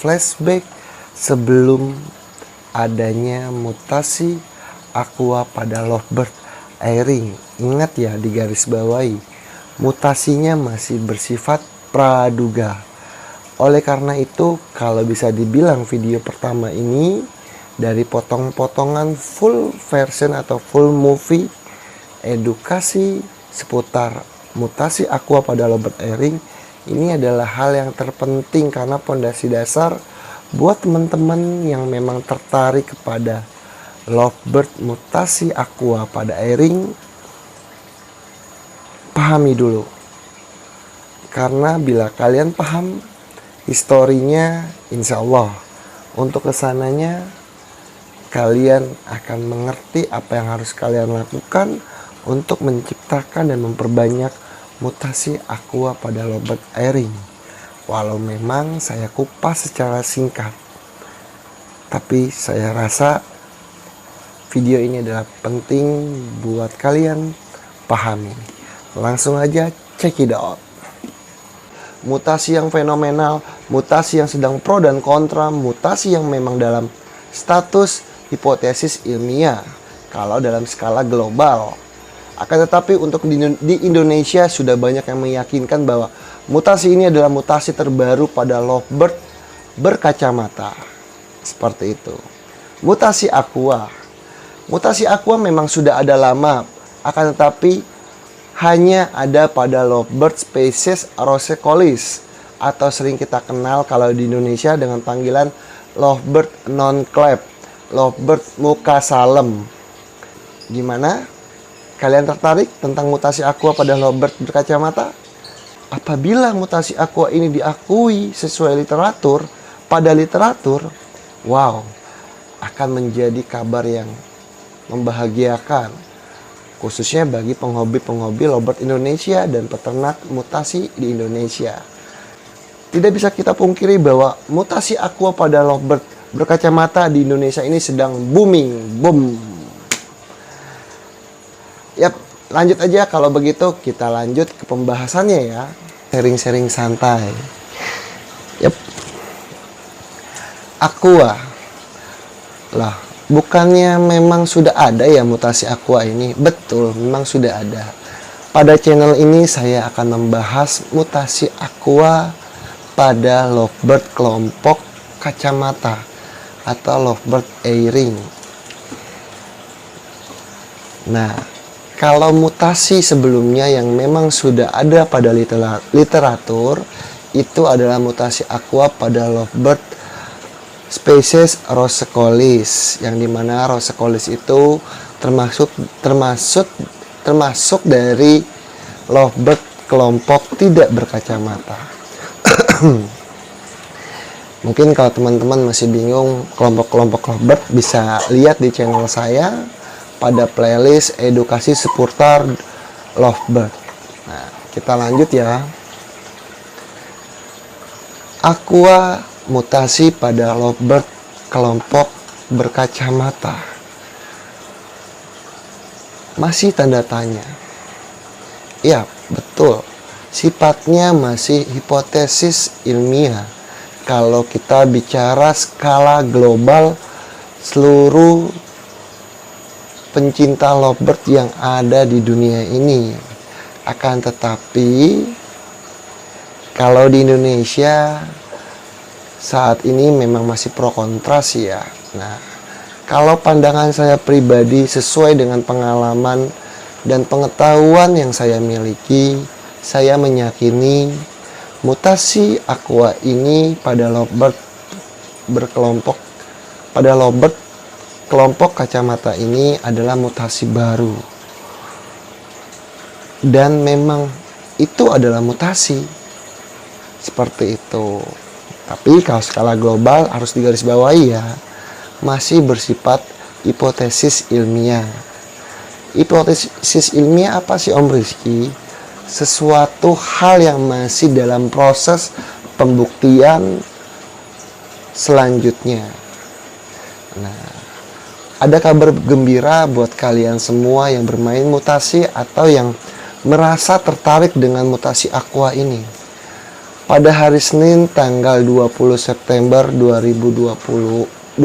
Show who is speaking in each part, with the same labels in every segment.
Speaker 1: Flashback sebelum adanya mutasi aqua pada lovebird airing. Ingat ya, di garis bawahi, mutasinya masih bersifat praduga. Oleh karena itu, kalau bisa dibilang video pertama ini dari potong-potongan full version atau full movie edukasi seputar mutasi aqua pada lovebird airing, ini adalah hal yang terpenting karena pondasi dasar buat teman-teman yang memang tertarik kepada lovebird mutasi aqua pada airing. Pahami dulu, karena bila kalian paham historinya, insya Allah untuk kesananya kalian akan mengerti apa yang harus kalian lakukan untuk menciptakan dan memperbanyak mutasi aqua pada lovebird airing. Walau memang saya kupas secara singkat, tapi saya rasa video ini adalah penting buat kalian pahami. Langsung aja check it out. Mutasi yang fenomenal, mutasi yang sedang pro dan kontra, mutasi yang memang dalam status hipotesis ilmiah kalau dalam skala global. Akan tetapi untuk di Indonesia sudah banyak yang meyakinkan bahwa mutasi ini adalah mutasi terbaru pada lovebird berkacamata. Seperti itu. Mutasi aqua. Mutasi aqua memang sudah ada lama, akan tetapi hanya ada pada lovebird spesies Rosecolis atau sering kita kenal kalau di Indonesia dengan panggilan lovebird non-clap, lovebird muka salem. Gimana? Kalian tertarik tentang mutasi aqua pada lovebird berkacamata? Apabila mutasi aqua ini diakui sesuai literatur, pada literatur, wow, akan menjadi kabar yang membahagiakan, khususnya bagi penghobi-penghobi lovebird Indonesia dan peternak mutasi di Indonesia. Tidak bisa kita pungkiri bahwa mutasi aqua pada lovebird berkacamata di Indonesia ini sedang booming, boom. Yap, lanjut aja kalau begitu, kita lanjut ke pembahasannya ya. Sharing-sharing santai. Yap. Aqua. Lah, bukannya memang sudah ada ya mutasi aqua ini? Betul, memang sudah ada. Pada channel ini saya akan membahas mutasi aqua pada lovebird kelompok kacamata atau lovebird airing. Nah, kalau mutasi sebelumnya yang memang sudah ada pada literatur, itu adalah mutasi aqua pada lovebird spesies Rosecolis, yang dimana Rosecolis itu termasuk dari lovebird kelompok tidak berkacamata. Mungkin kalau teman-teman masih bingung kelompok-kelompok lovebird, bisa lihat di channel saya pada playlist edukasi seputar lovebird. Nah, kita lanjut ya. Aqua mutasi pada lovebird kelompok berkacamata. Masih tanda tanya. Ya, betul. Sifatnya masih hipotesis ilmiah. Kalau kita bicara skala global, seluruh pencinta lovebird yang ada di dunia ini. Akan tetapi kalau di Indonesia saat ini memang masih pro kontra sih ya. Nah, kalau pandangan saya pribadi sesuai dengan pengalaman dan pengetahuan yang saya miliki, saya meyakini mutasi aqua ini pada lovebird kelompok kacamata ini adalah mutasi baru, dan memang itu adalah mutasi seperti itu. Tapi kalau skala global harus digarisbawahi ya, masih bersifat hipotesis ilmiah. Hipotesis ilmiah apa sih Om Rizky? Sesuatu hal yang masih dalam proses pembuktian selanjutnya. Nah, ada kabar gembira buat kalian semua yang bermain mutasi atau yang merasa tertarik dengan mutasi aqua ini. pada hari Senin tanggal 20 September 2021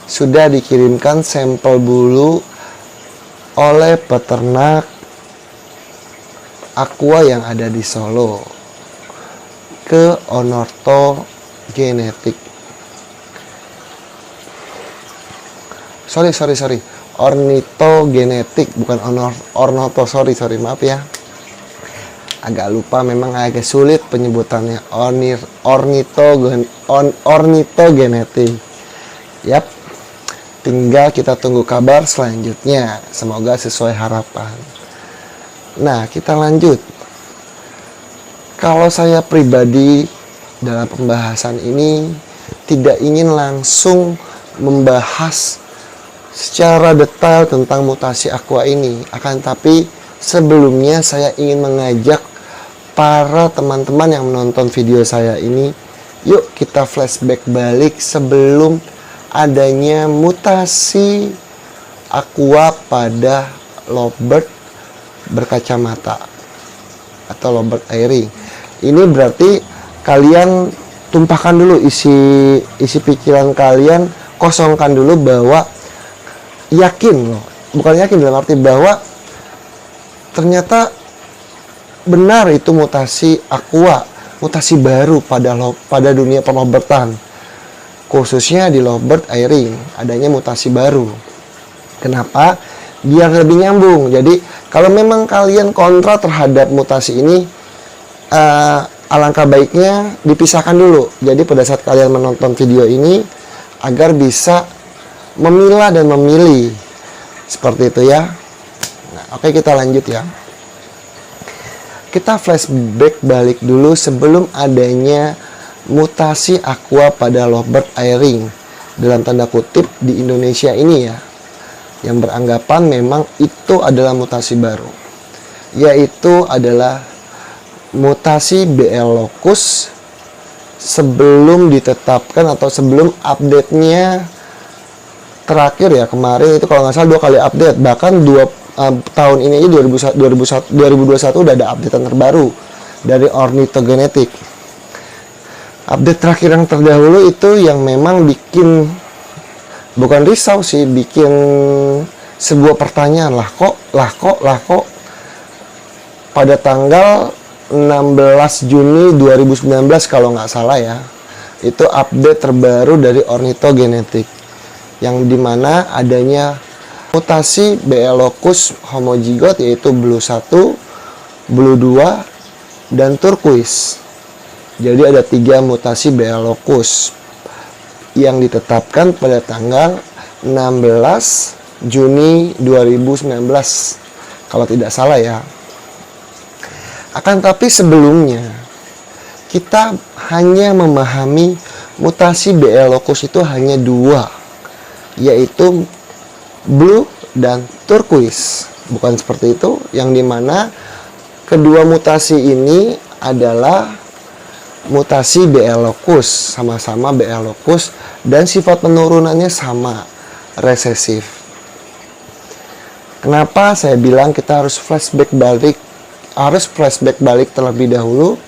Speaker 1: sudah dikirimkan sampel bulu oleh peternak aqua yang ada di Solo ke Onorto Genetik. Sorry. Ornito Genetik, bukan Ornoto. Sorry, maaf ya. Agak lupa, memang agak sulit penyebutannya. Ornito Genetik. Yap. Tinggal kita tunggu kabar selanjutnya. Semoga sesuai harapan. Nah, kita lanjut. Kalau saya pribadi dalam pembahasan ini tidak ingin langsung membahas secara detail tentang mutasi aqua ini, akan tapi sebelumnya saya ingin mengajak para teman-teman yang menonton video saya ini, yuk kita flashback balik sebelum adanya mutasi aqua pada lovebird berkacamata atau lovebird airing. Ini berarti kalian tumpahkan dulu isi pikiran kalian, kosongkan dulu bahwa yakin loh, bukan yakin dalam arti bahwa ternyata benar itu mutasi aqua, mutasi baru pada dunia perlobertan, khususnya di lovebird airing adanya mutasi baru. Kenapa? Biar lebih nyambung. Jadi kalau memang kalian kontra terhadap mutasi ini, alangkah baiknya dipisahkan dulu. Jadi pada saat kalian menonton video ini agar bisa memilah dan memilih seperti itu ya. Nah, oke, kita lanjut ya. Kita flashback balik dulu sebelum adanya mutasi aqua pada lovebird airing dalam tanda kutip di Indonesia ini ya, yang beranggapan memang itu adalah mutasi baru, yaitu adalah mutasi BL locus sebelum ditetapkan atau sebelum update-nya terakhir ya kemarin itu, kalau nggak salah 2 kali update, bahkan tahun ini aja 2021 udah ada updatean terbaru dari Ornito Genetik. Update terakhir yang terdahulu itu yang memang bikin, bukan risau sih, bikin sebuah pertanyaan, lah kok pada tanggal 16 Juni 2019 kalau nggak salah ya, itu update terbaru dari Ornito Genetik, yang dimana adanya mutasi BL locus homozygote yaitu blue 1, blue 2, dan turquoise. Jadi ada 3 mutasi BL locus yang ditetapkan pada tanggal 16 Juni 2019 kalau tidak salah ya. Akan tapi sebelumnya kita hanya memahami mutasi BL locus itu hanya 2, yaitu blue dan turquoise, bukan seperti itu, yang dimana kedua mutasi ini adalah mutasi BL locus, sama-sama BL locus, dan sifat penurunannya sama, resesif. Kenapa saya bilang kita harus flashback balik terlebih dahulu?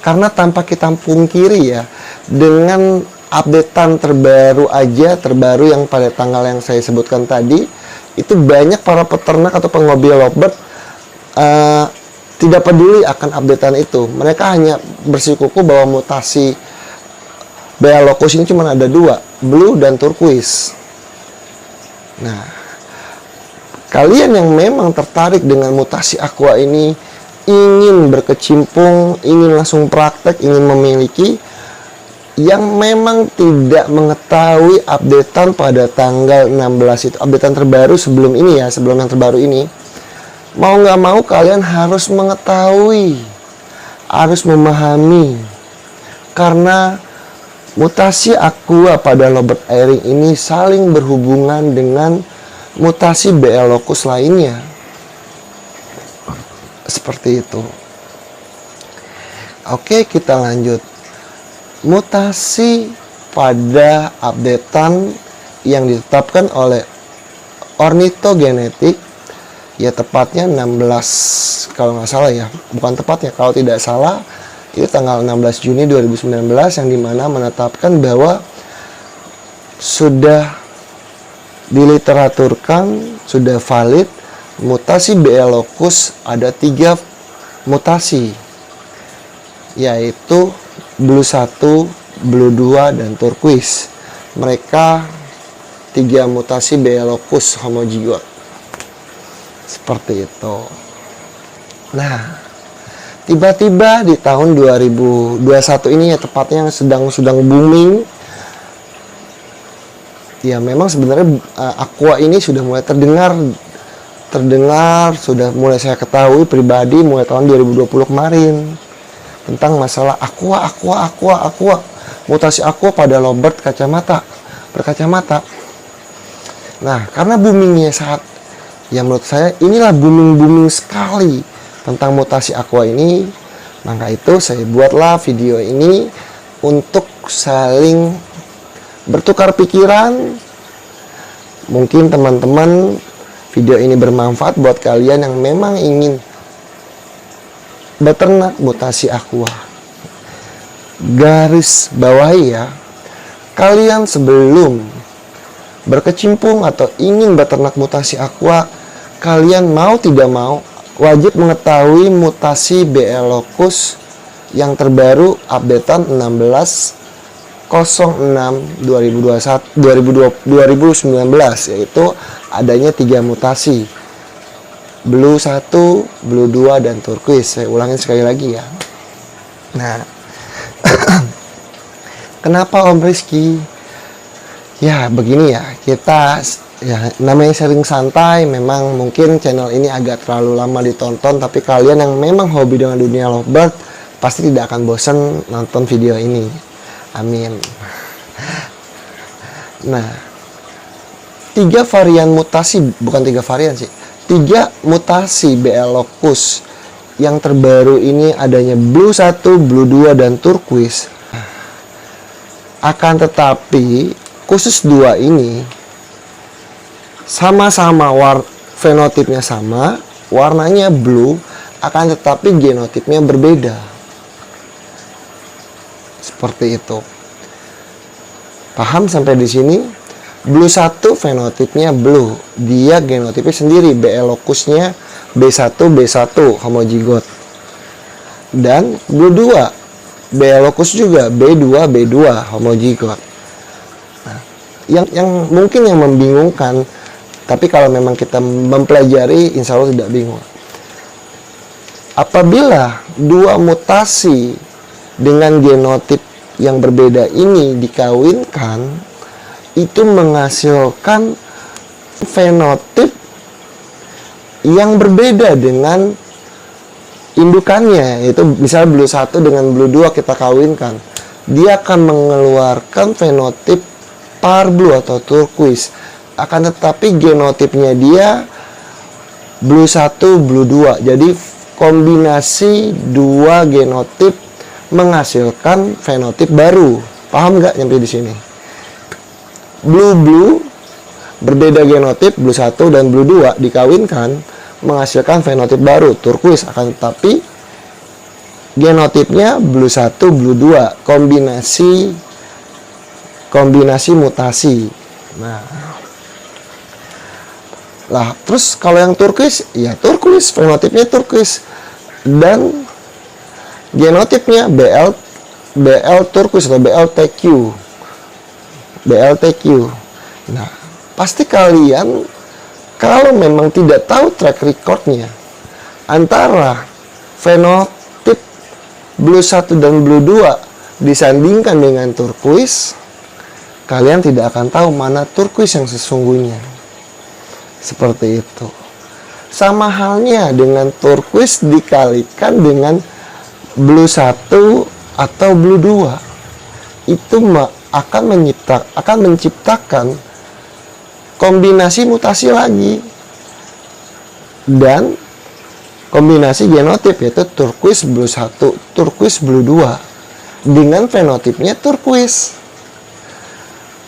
Speaker 1: Karena tanpa kita pungkiri ya, dengan updatean terbaru yang pada tanggal yang saya sebutkan tadi, itu banyak para peternak atau penghobi lovebird tidak peduli akan updatean itu. Mereka hanya bersikukuh bahwa mutasi BL locus ini cuma ada 2, blue dan turquoise. Nah, kalian yang memang tertarik dengan mutasi aqua ini, ingin berkecimpung, ingin langsung praktek, ingin memiliki, yang memang tidak mengetahui updatean pada tanggal 16 itu, updatean terbaru sebelum ini ya, sebelum yang terbaru ini, mau nggak mau kalian harus mengetahui, harus memahami, karena mutasi aqua pada lovebird airing ini saling berhubungan dengan mutasi BL locus lainnya. Seperti itu. Oke, kita lanjut. Mutasi pada updatean yang ditetapkan oleh Ornito Genetik ya tepatnya 16, kalau nggak salah ya, bukan tepatnya, kalau tidak salah itu tanggal 16 Juni 2019, yang dimana menetapkan bahwa sudah diliteraturkan, sudah valid mutasi BL locus ada 3 mutasi, yaitu blue 1, blue 2, dan turquoise. Mereka 3 mutasi BL locus homozigot. Seperti itu. Nah, tiba-tiba di tahun 2021 ini ya, tepatnya yang sedang booming. Ya memang sebenarnya aqua ini sudah mulai terdengar, sudah mulai saya ketahui pribadi mulai tahun 2020 kemarin. Tentang masalah aqua, mutasi aqua pada lovebird berkacamata. Nah, karena boomingnya saat, ya menurut saya inilah booming sekali tentang mutasi aqua ini, maka itu saya buatlah video ini untuk saling bertukar pikiran. Mungkin teman-teman video ini bermanfaat buat kalian yang memang ingin beternak mutasi aqua. Garis bawahi ya, kalian sebelum berkecimpung atau ingin beternak mutasi aqua, kalian mau tidak mau wajib mengetahui mutasi BL locus yang terbaru updatean 16/06/2019, yaitu adanya 3 mutasi, blue 1, blue 2, dan turquoise. Saya ulangin sekali lagi ya. Nah, kenapa Om Rizky? Ya begini ya, kita ya namanya sharing santai. Memang mungkin channel ini agak terlalu lama ditonton, tapi kalian yang memang hobi dengan dunia lovebird pasti tidak akan bosan nonton video ini. Amin. Nah, 3 varian mutasi, bukan 3 varian sih, 3 mutasi BL locus yang terbaru ini adanya blue 1, blue 2, dan turquoise. Akan tetapi khusus 2 ini sama-sama fenotipnya sama, warnanya blue, akan tetapi genotipnya berbeda. Seperti itu. Paham sampai di sini? Blue 1 fenotipnya blue, dia genotipnya sendiri, BL locusnya B1 homozigot. Dan blue 2 BL locus juga B2 homozigot. Nah, yang mungkin yang membingungkan, tapi kalau memang kita mempelajari insya Allah tidak bingung. Apabila 2 mutasi dengan genotip yang berbeda ini dikawinkan, itu menghasilkan fenotip yang berbeda dengan indukannya, yaitu misalnya blue 1 dengan blue 2 kita kawinkan, dia akan mengeluarkan fenotip par blue atau turquoise. Akan tetapi genotipnya dia blue 1 blue 2. Jadi kombinasi 2 genotip menghasilkan fenotip baru. Paham nggak nyampe di sini? Blue berbeda genotip, blue 1 dan blue 2 dikawinkan menghasilkan fenotip baru, turquoise. Akan tetapi genotipnya blue 1 blue 2, kombinasi mutasi. Nah, terus kalau yang turquoise, ya turquoise, fenotipnya turquoise dan genotipnya BL turquoise atau BLTQ. Nah, pasti kalian kalau memang tidak tahu track recordnya antara fenotip blue 1 dan blue 2 disandingkan dengan turquoise, kalian tidak akan tahu mana turquoise yang sesungguhnya. Seperti itu. Sama halnya dengan turquoise dikalikan dengan blue 1 atau blue 2, itu akan menciptakan kombinasi mutasi lagi dan kombinasi genotip, yaitu turquoise blue 1, turquoise blue 2 dengan fenotipnya turquoise.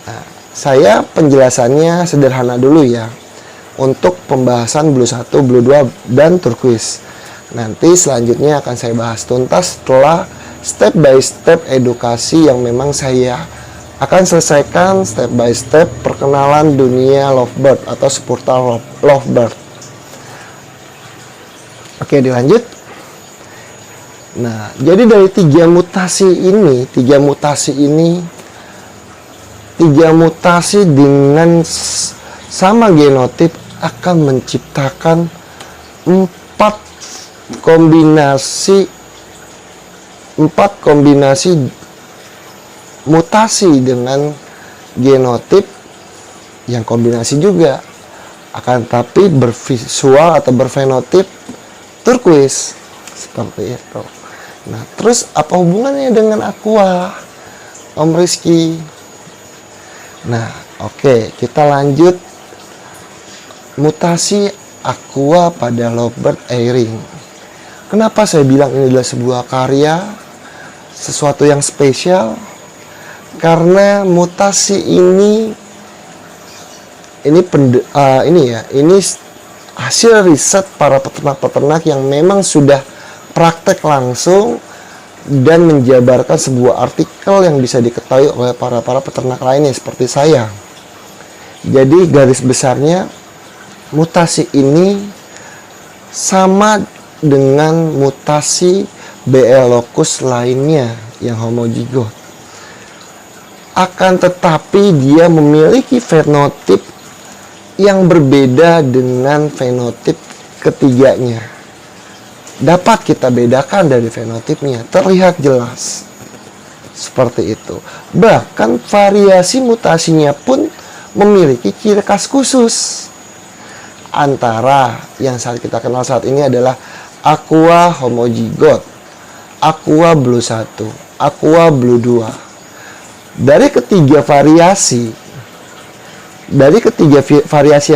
Speaker 1: Nah, saya penjelasannya sederhana dulu ya. untuk pembahasan Blue 1, Blue 2, dan turquoise. Nanti selanjutnya akan saya bahas tuntas setelah step by step edukasi yang memang saya akan selesaikan step by step perkenalan dunia lovebird atau seputar lovebird. Oke, dilanjut. Nah, jadi dari tiga mutasi dengan sama genotip akan menciptakan 4 kombinasi mutasi dengan genotip yang kombinasi juga, akan tapi bervisual atau berfenotip turquoise seperti itu. Nah, terus apa hubungannya dengan aqua, Om Rizky? Nah, oke, kita lanjut mutasi aqua pada lovebird airing. Kenapa saya bilang ini adalah sebuah karya, sesuatu yang spesial? Karena mutasi ini hasil riset para peternak-peternak yang memang sudah praktek langsung dan menjabarkan sebuah artikel yang bisa diketahui oleh para peternak lainnya seperti saya. Jadi garis besarnya mutasi ini sama dengan mutasi BL locus lainnya yang homozigot. Akan tetapi dia memiliki fenotip yang berbeda dengan fenotip ketiganya. Dapat kita bedakan dari fenotipnya, terlihat jelas seperti itu. Bahkan variasi mutasinya pun memiliki ciri khas khusus. Antara yang saat kita kenal saat ini adalah aqua homozigot, aqua blue 1, aqua blue 2. Dari ketiga variasi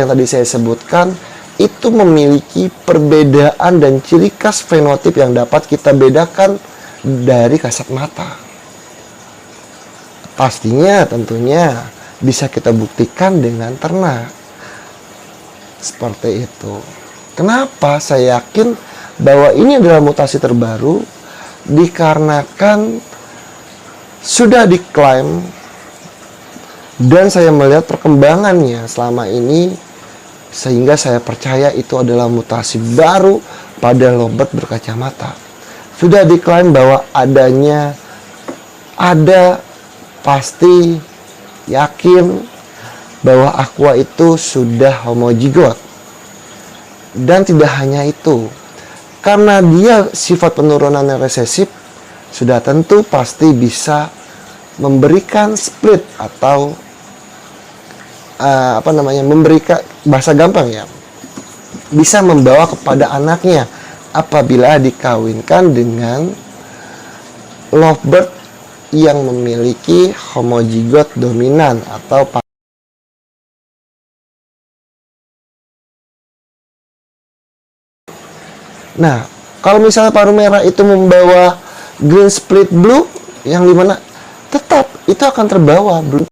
Speaker 1: yang tadi saya sebutkan, itu memiliki perbedaan dan ciri khas fenotip yang dapat kita bedakan dari kasat mata. Pastinya tentunya bisa kita buktikan dengan ternak. Seperti itu. Kenapa saya yakin bahwa ini adalah mutasi terbaru? Dikarenakan sudah diklaim dan saya melihat perkembangannya selama ini, sehingga saya percaya itu adalah mutasi baru pada lovebird berkacamata. Sudah diklaim bahwa ada, pasti yakin bahwa aqua itu sudah homozigot. Dan tidak hanya itu, karena dia sifat penurunannya resesif, sudah tentu pasti bisa memberikan split atau memberikan, bahasa gampang ya, bisa membawa kepada anaknya apabila dikawinkan dengan lovebird yang memiliki homozigot dominan atau nah, kalau misalnya paruh merah itu membawa green split blue, yang dimana tetap itu akan terbawa blue